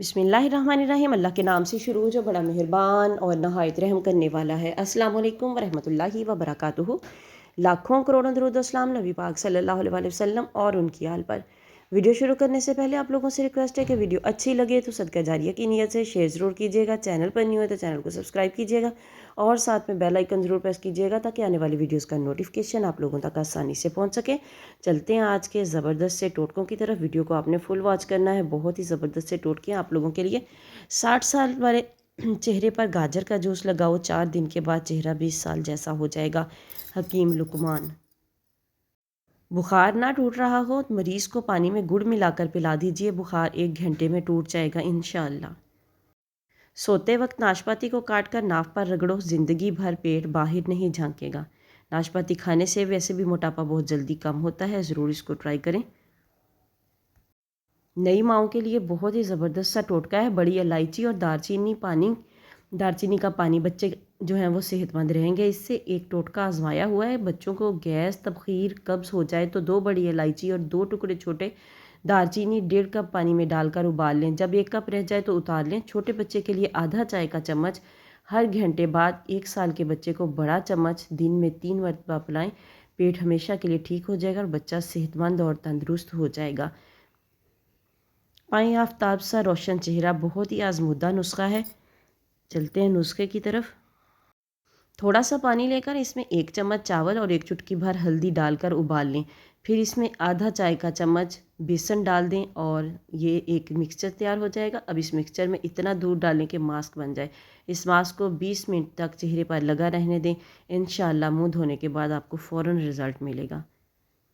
बिस्मिल्लाहिर्रहमानिर्रहीम। अल्लाह के नाम से शुरू जो बड़ा मेहरबान और नहायत रहम करने वाला है। अस्सलाम वालेकुम वरहमतुल्लाहि वबरकातुहू। लाखों करोड़ों दरूद अस्सलाम नबी पाक सल्लल्लाहु अलैहि वसल्लम और उनकी आल पर। वीडियो शुरू करने से पहले आप लोगों से रिक्वेस्ट है कि वीडियो अच्छी लगे तो सदका जारिया की नीयत से शेयर ज़रूर कीजिएगा। चैनल पर न्यू है तो चैनल को सब्सक्राइब कीजिएगा और साथ में बेल आइकन ज़रूर प्रेस कीजिएगा ताकि आने वाली वीडियोस का नोटिफिकेशन आप लोगों तक आसानी से पहुंच सके। चलते हैं आज के ज़बरदस्त से टोटकों की तरफ। वीडियो को आपने फुल वॉच करना है। बहुत ही ज़बरदस्त से टोटके आप लोगों के लिए। 60 साल वाले चेहरे पर गाजर का जूस लगाओ, 4 दिन के बाद चेहरा 20 साल जैसा हो जाएगा। हकीम लुकमान। बुखार ना टूट रहा हो तो मरीज़ को पानी में गुड़ मिलाकर पिला दीजिए, बुखार 1 घंटे में टूट जाएगा इंशाअल्लाह। सोते वक्त नाशपाती को काट कर नाक पर रगड़ो, ज़िंदगी भर पेट बाहर नहीं झांकेगा। नाशपाती खाने से वैसे भी मोटापा बहुत जल्दी कम होता है, ज़रूर इसको ट्राई करें। नई माओं के लिए बहुत ही ज़बरदस्त सा टोटका है। बड़ी इलायची और दालचीनी का पानी, बच्चे जो हैं वो सेहतमंद रहेंगे इससे। एक टोटका आजमाया हुआ है। बच्चों को गैस, तबखीर, कब्ज़ हो जाए तो 2 बड़ी इलायची और 2 टुकड़े छोटे दालचीनी 1.5 कप पानी में डालकर उबाल लें। जब 1 कप रह जाए तो उतार लें। छोटे बच्चे के लिए आधा चाय का चम्मच हर घंटे बाद। 1 साल के बच्चे को बड़ा चम्मच दिन में 3 मरतबा पिलाएं। पेट हमेशा के लिए ठीक हो जाएगा और बच्चा सेहतमंद और तंदुरुस्त हो जाएगा। पाएँ आफ्ताब सा रोशन चेहरा, बहुत ही आजमूदा नुस्खा है। चलते हैं नुस्खे की तरफ। थोड़ा सा पानी लेकर इसमें 1 चम्मच चावल और 1 चुटकी भर हल्दी डालकर उबाल लें। फिर इसमें आधा चाय का चम्मच बेसन डाल दें और ये एक मिक्सचर तैयार हो जाएगा। अब इस मिक्सचर में इतना दूध डालें कि मास्क बन जाए। इस मास्क को 20 मिनट तक चेहरे पर लगा रहने दें। इंशाअल्लाह मुँह धोने के बाद आपको फ़ौरन रिज़ल्ट मिलेगा।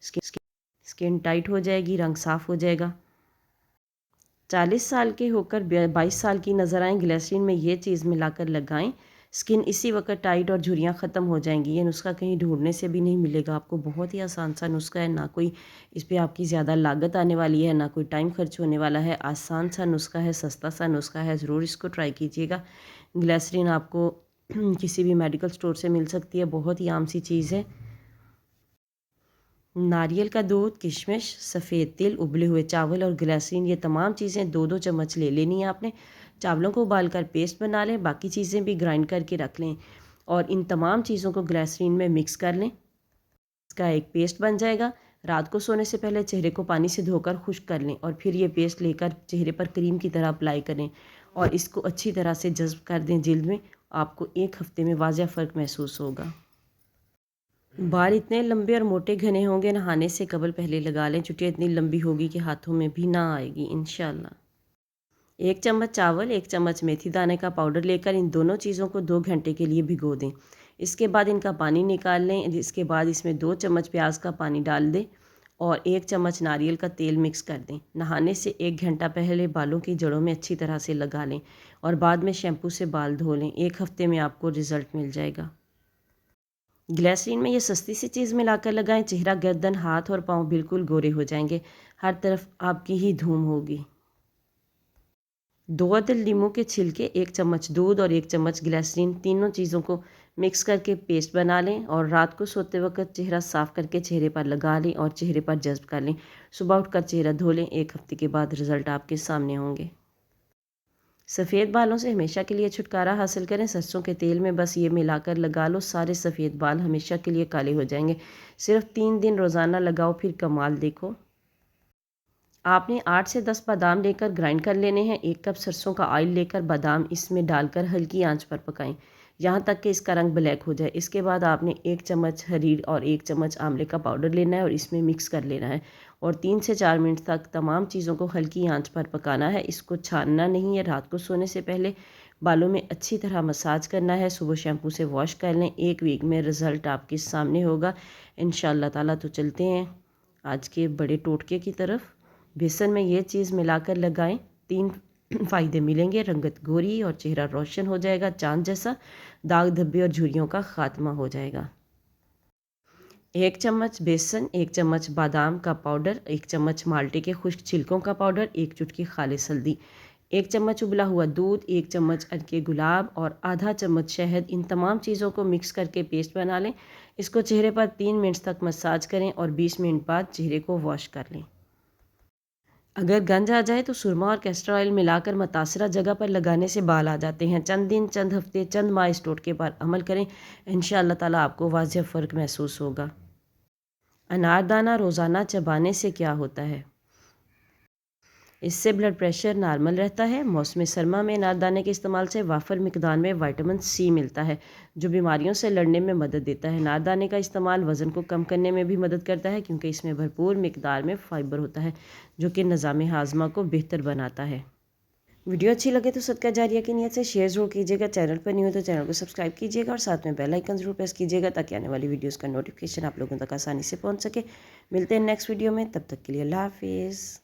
स्किन टाइट हो जाएगी, रंग साफ़ हो जाएगा। 40 साल के होकर 22 साल की नज़र आएँ, ग्लिसरीन में ये चीज़ मिलाकर लगाएं। स्किन इसी वक्त टाइट और झुर्रियाँ ख़त्म हो जाएंगी। ये नुस्खा कहीं ढूंढने से भी नहीं मिलेगा आपको। बहुत ही आसान सा नुस्खा है, ना कोई इस पे आपकी ज़्यादा लागत आने वाली है, ना कोई टाइम खर्च होने वाला है। आसान सा नुस्खा है, सस्ता सा नुस्खा है, ज़रूर इसको ट्राई कीजिएगा। ग्लिसरीन आपको किसी भी मेडिकल स्टोर से मिल सकती है, बहुत ही आम सी चीज़ है। नारियल का दूध, किशमिश, सफ़ेद तिल, उबले हुए चावल और ग्लिसरीन, ये तमाम चीज़ें 2-2 चम्मच ले लेनी है आपने। चावलों को उबालकर पेस्ट बना लें, बाकी चीज़ें भी ग्राइंड करके रख लें और इन तमाम चीज़ों को ग्लिसरीन में मिक्स कर लें। इसका एक पेस्ट बन जाएगा। रात को सोने से पहले चेहरे को पानी से धोकर खुश्क कर लें और फिर ये पेस्ट लेकर चेहरे पर क्रीम की तरह अप्लाई करें और इसको अच्छी तरह से जज़्ब कर दें जिल्द में। आपको 1 हफ़्ते में वाज़ेह फ़र्क महसूस होगा। बाल इतने लंबे और मोटे घने होंगे, नहाने से कबल पहले लगा लें। चुटिया इतनी लंबी होगी कि हाथों में भी ना आएगी इंशाल्लाह। 1 चम्मच चावल, 1 चम्मच मेथी दाने का पाउडर लेकर इन दोनों चीज़ों को 2 घंटे के लिए भिगो दें। इसके बाद इनका पानी निकाल लें। इसके बाद इसमें 2 चम्मच प्याज का पानी डाल दें और 1 चम्मच नारियल का तेल मिक्स कर दें। नहाने से 1 घंटा पहले बालों की जड़ों में अच्छी तरह से लगा लें और बाद में शैम्पू से बाल धो लें। 1 हफ़्ते में आपको रिज़ल्ट मिल जाएगा। ग्लिसरीन में ये सस्ती सी चीज़ मिलाकर लगाएं। चेहरा, गर्दन, हाथ और पाँव बिल्कुल गोरे हो जाएंगे। हर तरफ आपकी ही धूम होगी। 2 अदद लीमू के छिलके, 1 चम्मच दूध और 1 चम्मच ग्लिसरीन, तीनों चीज़ों को मिक्स करके पेस्ट बना लें और रात को सोते वक्त चेहरा साफ़ करके चेहरे पर लगा लें और चेहरे पर जज़्ब कर लें। सुबह उठकर चेहरा धो लें। 1 हफ़्ते के बाद रिज़ल्ट आपके सामने होंगे। सफ़ेद बालों से हमेशा के लिए छुटकारा हासिल करें। सरसों के तेल में बस ये मिलाकर लगा लो, सारे सफ़ेद बाल हमेशा के लिए काले हो जाएंगे। सिर्फ 3 दिन रोज़ाना लगाओ, फिर कमाल देखो। आपने 8 से 10 बादाम लेकर ग्राइंड कर लेने हैं। 1 कप सरसों का ऑयल लेकर बादाम इसमें डालकर हल्की आंच पर पकाएं यहाँ तक कि इसका रंग ब्लैक हो जाए। इसके बाद आपने 1 चम्मच हरी और 1 चम्मच आंवले का पाउडर लेना है और इसमें मिक्स कर लेना है और 3 से 4 मिनट तक तमाम चीज़ों को हल्की आंच पर पकाना है। इसको छानना नहीं है। रात को सोने से पहले बालों में अच्छी तरह मसाज करना है। सुबह शैम्पू से वॉश कर लें। 1 वीक में रिज़ल्ट आपके सामने होगा इंशाअल्लाह ताला। तो चलते हैं आज के बड़े टोटके की तरफ। बेसन में ये चीज़ मिलाकर लगाएं। 3 फ़ायदे मिलेंगे। रंगत गोरी और चेहरा रोशन हो जाएगा चाँद जैसा। दाग धब्बे और झुर्रियों का खात्मा हो जाएगा। 1 चम्मच बेसन, 1 चम्मच बादाम का पाउडर, 1 चम्मच माल्टे के खुश्क छिलकों का पाउडर, 1 चुटकी खालिस हल्दी, 1 चम्मच उबला हुआ दूध, 1 चम्मच अरके गुलाब और आधा चम्मच शहद। इन तमाम चीज़ों को मिक्स करके पेस्ट बना लें। इसको चेहरे पर 3 मिनट तक मसाज करें और 20 मिनट बाद चेहरे को वॉश कर लें। अगर गंज आ जाए तो सुरमा और कैस्टर ऑयल मिलाकर मुतासरा जगह पर लगाने से बाल आ जाते हैं। चंद दिन, चंद हफ्ते, चंद माह इस टोटके पर अमल करें, इंशाअल्लाह ताला आपको वाज़िह फ़र्क महसूस होगा। अनारदाना रोज़ाना चबाने से क्या होता है? इससे ब्लड प्रेशर नॉर्मल रहता है। मौसम सरमा में अनारदाने के इस्तेमाल से वाफर मिकदार में विटामिन सी मिलता है, जो बीमारियों से लड़ने में मदद देता है। अनारदाने का इस्तेमाल वज़न को कम करने में भी मदद करता है, क्योंकि इसमें भरपूर मिकदार में फ़ाइबर होता है, जो कि निज़ाम हाज़मा को बेहतर बनाता है। वीडियो अच्छी लगे तो सदका जारिया की नियत से शेयर ज़रूर कीजिएगा। चैनल पर नहीं हो तो चैनल को सब्सक्राइब कीजिएगा और साथ में बेल आइकन ज़रूर प्रेस कीजिएगा, ताकि आने वाली वीडियोज़ का नोटिफिकेशन आप लोगों तक आसानी से पहुँच सके। मिलते हैं नेक्स्ट वीडियो में, तब तक के लिए अल्लाह हाफिज़।